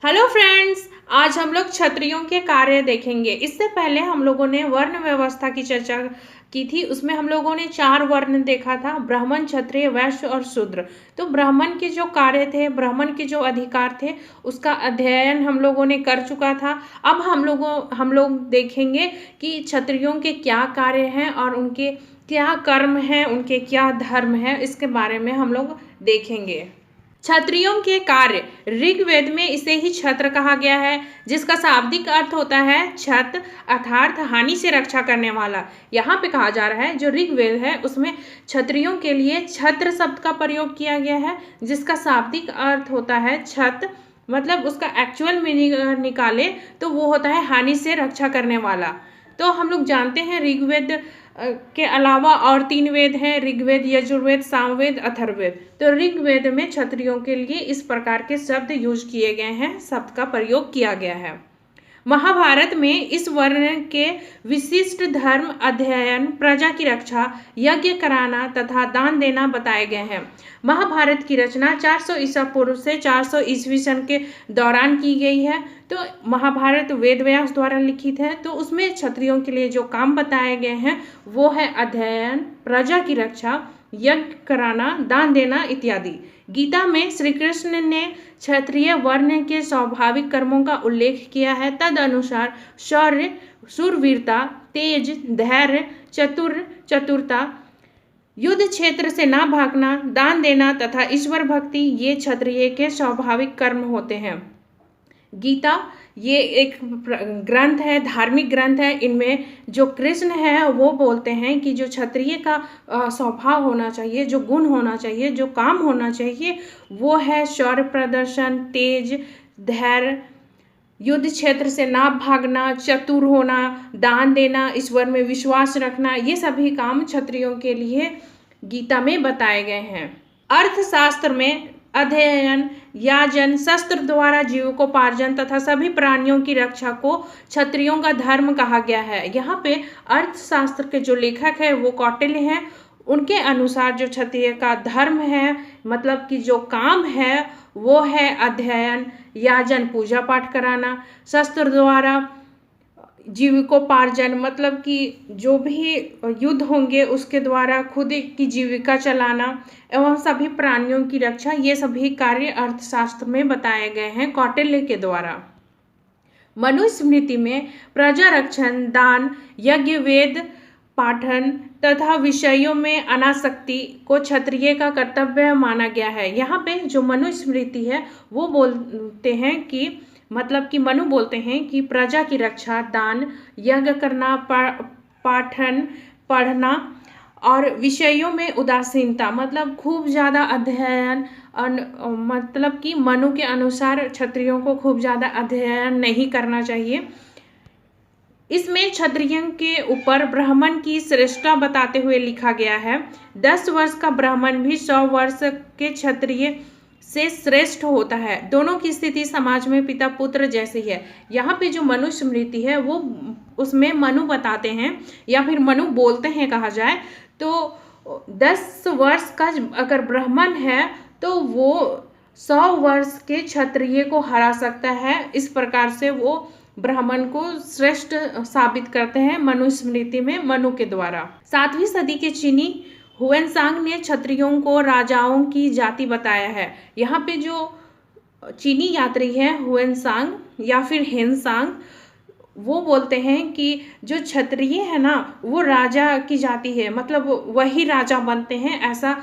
Hello friends, आज हम लोग क्षत्रियों के कार्य देखेंगे। इससे पहले हम लोगों ने वर्ण व्यवस्था की चर्चा की थी। उसमें हम लोगों ने 4 वर्ण देखा था: ब्राह्मण, क्षत्रिय, वैश्य और शूद्र। तो ब्राह्मण के जो कार्य थे, ब्राह्मण के जो अधिकार थे, उसका अध्ययन हम लोगों ने कर चुका था। अब हम लोग देखेंगे कि क्षत्रियों के क्या कार्य हैं और उनके क्या कर्म हैं, उनके क्या धर्म है, इसके बारे में हम लोग देखेंगे। क्षत्रियों के कार्य, ऋग्वेद में इसे ही छत्र कहा गया है, जिसका शाब्दिक अर्थ होता है छत, अर्थात हानि से रक्षा करने वाला। यहाँ पे कहा जा रहा है, जो ऋग्वेद है उसमें क्षत्रियों के लिए छत्र शब्द का प्रयोग किया गया है, जिसका शाब्दिक अर्थ होता है छत। मतलब उसका एक्चुअल मीनिंग निकाले तो वो होता है हानि से रक्षा करने वाला। तो हम लोग जानते हैं ऋग्वेद के अलावा और 3 वेद हैं: ऋग्वेद, यजुर्वेद, सामवेद, अथर्ववेद। तो ऋग्वेद में क्षत्रियों के लिए इस प्रकार के शब्द यूज किए गए हैं, शब्द का प्रयोग किया गया है। महाभारत में इस वर्ण के विशिष्ट धर्म, अध्ययन, प्रजा की रक्षा, यज्ञ कराना तथा दान देना बताए गए हैं। महाभारत की रचना 400 ईसा पूर्व से 400 ईस्वी सन के दौरान की गई है। तो महाभारत वेद व्यास द्वारा लिखित है। तो उसमें क्षत्रियों के लिए जो काम बताए गए हैं वो है अध्ययन, प्रजा की रक्षा, यज्ञ कराना, दान देना इत्यादि। गीता में श्री कृष्ण ने क्षत्रिय वर्ण के स्वाभाविक कर्मों का उल्लेख किया है। तद अनुसार शौर्य, शूरवीरता, तेज, धैर्य, चतुरता, युद्ध क्षेत्र से ना भागना, दान देना तथा ईश्वर भक्ति, ये क्षत्रिय के स्वाभाविक कर्म होते हैं। गीता ये एक ग्रंथ है, धार्मिक ग्रंथ है। इनमें जो कृष्ण है वो बोलते हैं कि जो क्षत्रिय का स्वभाव होना चाहिए, जो गुण होना चाहिए, जो काम होना चाहिए, वो है शौर्य प्रदर्शन, तेज, धैर्य, युद्ध क्षेत्र से ना भागना, चतुर होना, दान देना, ईश्वर में विश्वास रखना। ये सभी काम क्षत्रियों के लिए गीता में बताए गए हैं। अर्थशास्त्र में अध्ययन, याजन, शस्त्र द्वारा जीविकोपार्जन तथा सभी प्राणियों की रक्षा को क्षत्रियों का धर्म कहा गया है। यहाँ पे अर्थशास्त्र के जो लेखक है वो कौटिल्य हैं। उनके अनुसार जो क्षत्रिय का धर्म है, मतलब कि जो काम है, वो है अध्ययन, याजन, पूजा पाठ कराना, शस्त्र द्वारा जीविकोपार्जन, मतलब कि जो भी युद्ध होंगे उसके द्वारा खुद की जीविका चलाना, एवं सभी प्राणियों की रक्षा, ये सभी कार्य अर्थशास्त्र में बताए गए हैं कौटिल्य के द्वारा। मनुस्मृति में प्रजा रक्षण, दान, यज्ञ, वेद पाठन तथा विषयों में अनासक्ति को क्षत्रिय का कर्तव्य माना गया है। यहाँ पे जो मनुस्मृति है वो बोलते हैं कि मतलब कि मनु बोलते हैं कि प्रजा की रक्षा, दान, यज्ञ करना, पाठन, पढ़ना और विषयों में उदासीनता, मतलब खूब ज़्यादा अध्ययन, मतलब कि मनु के अनुसार क्षत्रियों को खूब ज़्यादा अध्ययन नहीं करना चाहिए। इसमें क्षत्रियों के ऊपर ब्राह्मण की श्रेष्ठता बताते हुए लिखा गया है: 10 वर्ष का ब्राह्मण भी 100 वर्ष के क्षत्रिय से श्रेष्ठ होता है। दोनों की स्थिति समाज में पिता पुत्र जैसी है। यहाँ पे जो मनुस्मृति है वो उसमें मनु बताते हैं या फिर मनु बोलते हैं कहा जाए तो 10 वर्ष का अगर ब्राह्मण है तो वो 100 वर्ष के क्षत्रिय को हरा सकता है। इस प्रकार से वो ब्राह्मण को श्रेष्ठ साबित करते हैं मनुस्मृति में मनु के द्वारा। 7वीं सदी के चीनी हुएनसांग ने क्षत्रियों को राजाओं की जाति बताया है। यहाँ पे जो चीनी यात्री है हुएनसांग या फिर हेनसांग, वो बोलते हैं कि जो क्षत्रिय है ना वो राजा की जाति है, मतलब वही राजा बनते हैं, ऐसा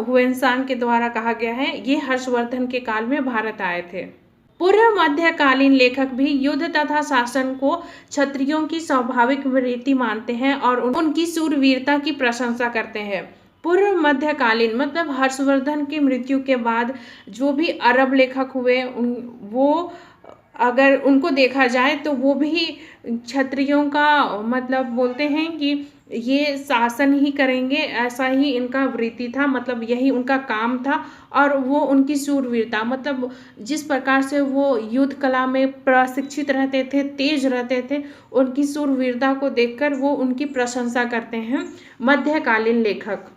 हुएनसांग के द्वारा कहा गया है। ये हर्षवर्धन के काल में भारत आए थे। पूर्व मध्यकालीन लेखक भी युद्ध तथा शासन को क्षत्रियों की स्वाभाविक वृत्ति मानते हैं और उनकी शूरवीरता की प्रशंसा करते हैं। पूर्व मध्यकालीन मतलब हर्षवर्धन की मृत्यु के बाद जो भी अरब लेखक हुए वो अगर उनको देखा जाए तो वो भी क्षत्रियों का मतलब बोलते हैं कि ये शासन ही करेंगे, ऐसा ही इनका वृत्ति था, मतलब यही उनका काम था। और वो उनकी शूरवीरता, मतलब जिस प्रकार से वो युद्ध कला में प्रशिक्षित रहते थे, तेज रहते थे, उनकी शूरवीरता को देखकर वो उनकी प्रशंसा करते हैं मध्यकालीन लेखक।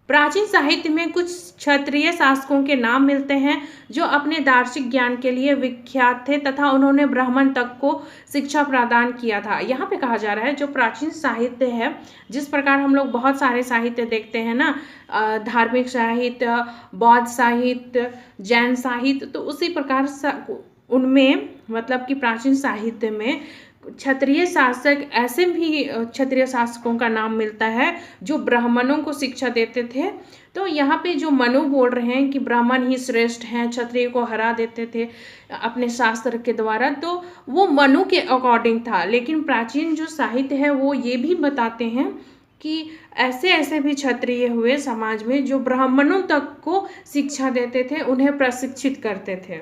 प्राचीन साहित्य में कुछ क्षत्रिय शासकों के नाम मिलते हैं जो अपने दार्शनिक ज्ञान के लिए विख्यात थे तथा उन्होंने ब्राह्मण तक को शिक्षा प्रदान किया था। यहाँ पे कहा जा रहा है जो प्राचीन साहित्य है, जिस प्रकार हम लोग बहुत सारे साहित्य देखते हैं ना, धार्मिक साहित्य, बौद्ध साहित्य, जैन साहित्य, तो उसी प्रकार उनमें मतलब कि प्राचीन साहित्य में क्षत्रिय शासक, ऐसे भी क्षत्रिय शासकों का नाम मिलता है जो ब्राह्मणों को शिक्षा देते थे। तो यहाँ पे जो मनु बोल रहे हैं कि ब्राह्मण ही श्रेष्ठ हैं, क्षत्रिय को हरा देते थे अपने शास्त्र के द्वारा, तो वो मनु के अकॉर्डिंग था। लेकिन प्राचीन जो साहित्य है वो ये भी बताते हैं कि ऐसे ऐसे भी क्षत्रिय हुए समाज में जो ब्राह्मणों तक को शिक्षा देते थे, उन्हें प्रशिक्षित करते थे।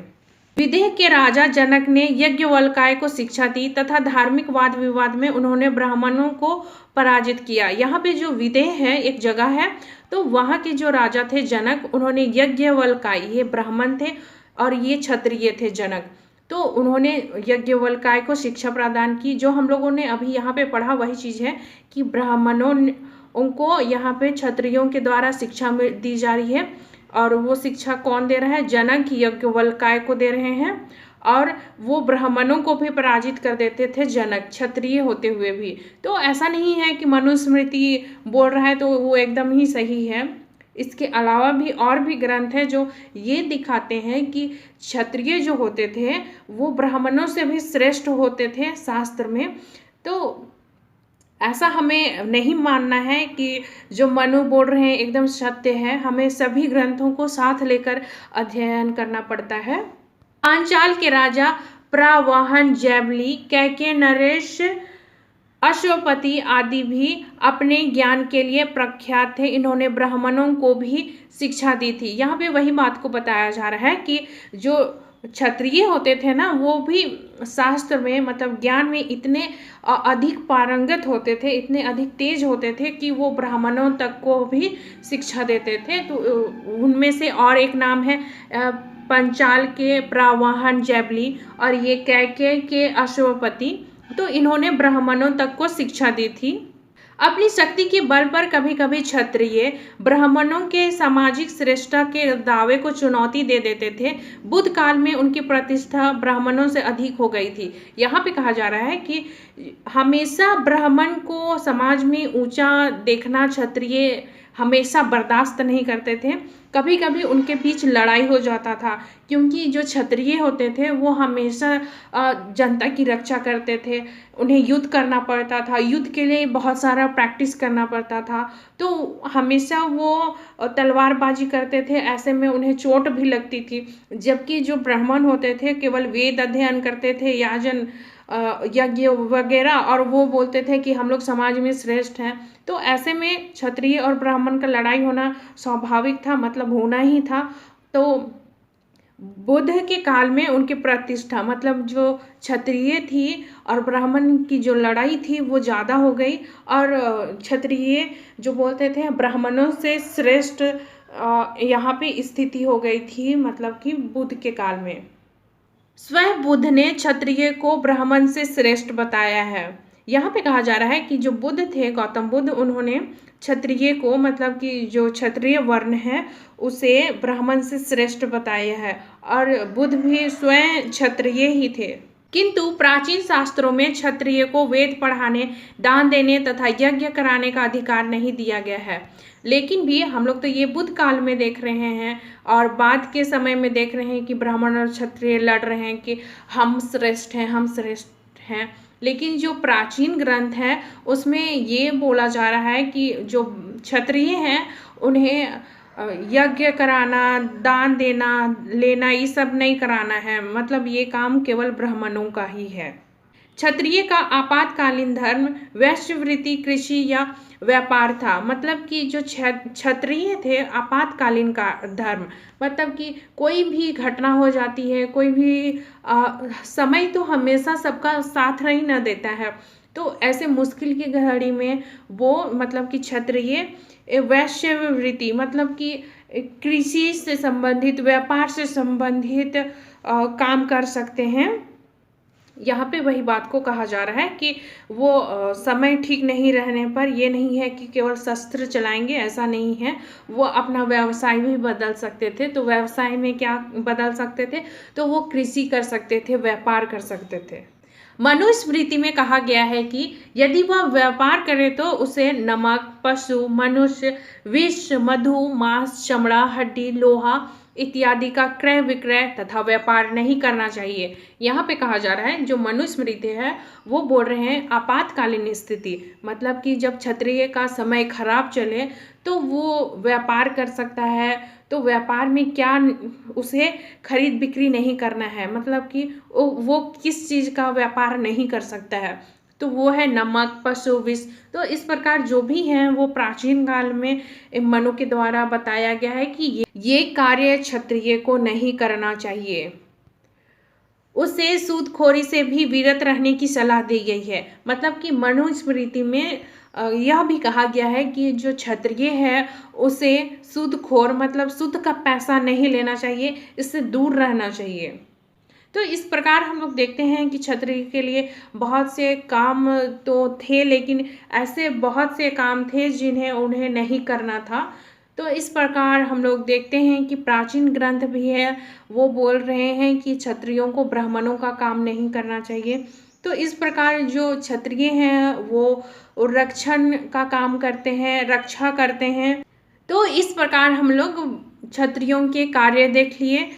विदेह के राजा जनक ने यज्ञवल्क्य को शिक्षा दी तथा धार्मिक वाद विवाद में उन्होंने ब्राह्मणों को पराजित किया। यहाँ पे जो विदेह है एक जगह है, तो वहाँ के जो राजा थे जनक, उन्होंने यज्ञवल्क्य, ये ब्राह्मण थे और ये क्षत्रिय थे जनक, तो उन्होंने यज्ञवल्क्य को शिक्षा प्रदान की। जो हम लोगों ने अभी यहाँ पे पढ़ा वही चीज़ है कि ब्राह्मणों उनको यहाँ पे क्षत्रियों के द्वारा शिक्षा दी जा रही है, और वो शिक्षा कौन दे रहा है? जनक यज्ञवल्क्य को दे रहे हैं, और वो ब्राह्मणों को भी पराजित कर देते थे जनक, क्षत्रिय होते हुए भी। तो ऐसा नहीं है कि मनुस्मृति बोल रहा है तो वो एकदम ही सही है। इसके अलावा भी और भी ग्रंथ हैं जो ये दिखाते हैं कि क्षत्रिय जो होते थे वो ब्राह्मणों से भी श्रेष्ठ होते थे शास्त्र में। तो ऐसा हमें नहीं मानना है कि जो मनु बोल रहे हैं एकदम सत्य है, हमें सभी ग्रंथों को साथ लेकर अध्ययन करना पड़ता है। पांचाल के राजा प्रवाहन, जैवली, कैके, नरेश, अश्वपति आदि भी अपने ज्ञान के लिए प्रख्यात थे। इन्होंने ब्राह्मणों को भी शिक्षा दी थी। यहाँ पे वही बात को बताया जा रहा है कि जो क्षत्रिय होते थे ना, वो भी शास्त्र में मतलब ज्ञान में इतने अधिक पारंगत होते थे, इतने अधिक तेज होते थे कि वो ब्राह्मणों तक को भी शिक्षा देते थे। तो उनमें से और एक नाम है पंचाल के प्रवाहन जैवली, और ये कैके के अश्वपति, तो इन्होंने ब्राह्मणों तक को शिक्षा दी थी। अपनी शक्ति के बल पर कभी कभी क्षत्रिय ब्राह्मणों के सामाजिक श्रेष्ठता के दावे को चुनौती दे देते थे। बुद्ध काल में उनकी प्रतिष्ठा ब्राह्मणों से अधिक हो गई थी। यहाँ पे कहा जा रहा है कि हमेशा ब्राह्मण को समाज में ऊंचा देखना क्षत्रिय हमेशा बर्दाश्त नहीं करते थे। कभी कभी उनके बीच लड़ाई हो जाता था, क्योंकि जो क्षत्रिय होते थे वो हमेशा जनता की रक्षा करते थे, उन्हें युद्ध करना पड़ता था, युद्ध के लिए बहुत सारा प्रैक्टिस करना पड़ता था, तो हमेशा वो तलवारबाजी करते थे, ऐसे में उन्हें चोट भी लगती थी। जबकि जो ब्राह्मण होते थे केवल वेद अध्ययन करते थे, याजन यज्ञ वगैरह, और वो बोलते थे कि हम लोग समाज में श्रेष्ठ हैं। तो ऐसे में क्षत्रिय और ब्राह्मण का लड़ाई होना स्वाभाविक था, मतलब होना ही था। तो बुद्ध के काल में उनकी प्रतिष्ठा, मतलब जो क्षत्रिय थी और ब्राह्मण की जो लड़ाई थी वो ज़्यादा हो गई, और क्षत्रिय जो बोलते थे ब्राह्मणों से श्रेष्ठ यहाँ पे स्थिति हो गई थी, मतलब कि बुद्ध के काल में। स्वयं बुद्ध ने क्षत्रिय को ब्राह्मण से श्रेष्ठ बताया है। यहाँ पे कहा जा रहा है कि जो बुद्ध थे, गौतम बुद्ध, उन्होंने क्षत्रिय को, मतलब कि जो क्षत्रिय वर्ण है उसे ब्राह्मण से श्रेष्ठ बताया है, और बुद्ध भी स्वयं क्षत्रिय ही थे। किंतु प्राचीन शास्त्रों में क्षत्रिय को वेद पढ़ाने, दान देने तथा यज्ञ कराने का अधिकार नहीं दिया गया है। लेकिन भी हम लोग तो ये बुद्ध काल में देख रहे हैं और बाद के समय में देख रहे हैं कि ब्राह्मण और क्षत्रिय लड़ रहे हैं कि हम श्रेष्ठ हैं, हम श्रेष्ठ हैं। लेकिन जो प्राचीन ग्रंथ है उसमें ये बोला जा रहा है कि जो क्षत्रिय हैं उन्हें यज्ञ कराना, दान देना, लेना, ये सब नहीं कराना है, मतलब ये काम केवल ब्राह्मणों का ही है। क्षत्रिय का आपातकालीन धर्म वैश्यवृत्ति, कृषि या व्यापार था। मतलब कि जो क्षत्रिय थे, आपातकालीन का धर्म, मतलब कि कोई भी घटना हो जाती है, कोई भी समय तो हमेशा सबका साथ नहीं न देता है, तो ऐसे मुश्किल की घड़ी में वो, मतलब कि क्षत्रिय वैश्यवृत्ति, मतलब कि कृषि से संबंधित, व्यापार से संबंधित काम कर सकते हैं। यहाँ पे वही बात को कहा जा रहा है कि वो समय ठीक नहीं रहने पर ये नहीं है कि केवल शस्त्र चलाएंगे, ऐसा नहीं है। वो अपना व्यवसाय भी बदल सकते थे। तो व्यवसाय में क्या बदल सकते थे? तो वो कृषि कर सकते थे, व्यापार कर सकते थे। मनुस्मृति में कहा गया है कि यदि वह व्यापार करे तो उसे नमक, पशु, मनुष्य, विष, मधु, मांस, चमड़ा, हड्डी, लोहा इत्यादि का क्रय विक्रय तथा व्यापार नहीं करना चाहिए। यहाँ पे कहा जा रहा है, जो मनुस्मृति है वो बोल रहे हैं आपातकालीन स्थिति, मतलब कि जब क्षत्रिय का समय खराब चले तो वो व्यापार कर सकता है। तो व्यापार में क्या, उसे खरीद बिक्री नहीं करना है, मतलब कि वो किस चीज़ का व्यापार नहीं कर सकता है, तो वो है नमक, पशु, विष। तो इस प्रकार जो भी हैं वो प्राचीन काल में मनु के द्वारा बताया गया है कि ये कार्य क्षत्रिय को नहीं करना चाहिए। उसे सूदखोरी से भी विरत रहने की सलाह दी गई है। मतलब कि मनुस्मृति में यह भी कहा गया है कि जो क्षत्रिय है उसे सूदखोर मतलब सूद का पैसा नहीं लेना चाहिए, इससे दूर रहना चाहिए। तो इस प्रकार हम लोग देखते हैं कि क्षत्रिय के लिए बहुत से काम तो थे, लेकिन ऐसे बहुत से काम थे जिन्हें उन्हें नहीं करना था। तो इस प्रकार हम लोग देखते हैं कि प्राचीन ग्रंथ भी है, वो बोल रहे हैं कि क्षत्रियों को ब्राह्मणों का काम नहीं करना चाहिए। तो इस प्रकार जो क्षत्रिय हैं वो रक्षण का काम करते हैं, रक्षा करते हैं। तो इस प्रकार हम लोग क्षत्रियों के कार्य देख लिए।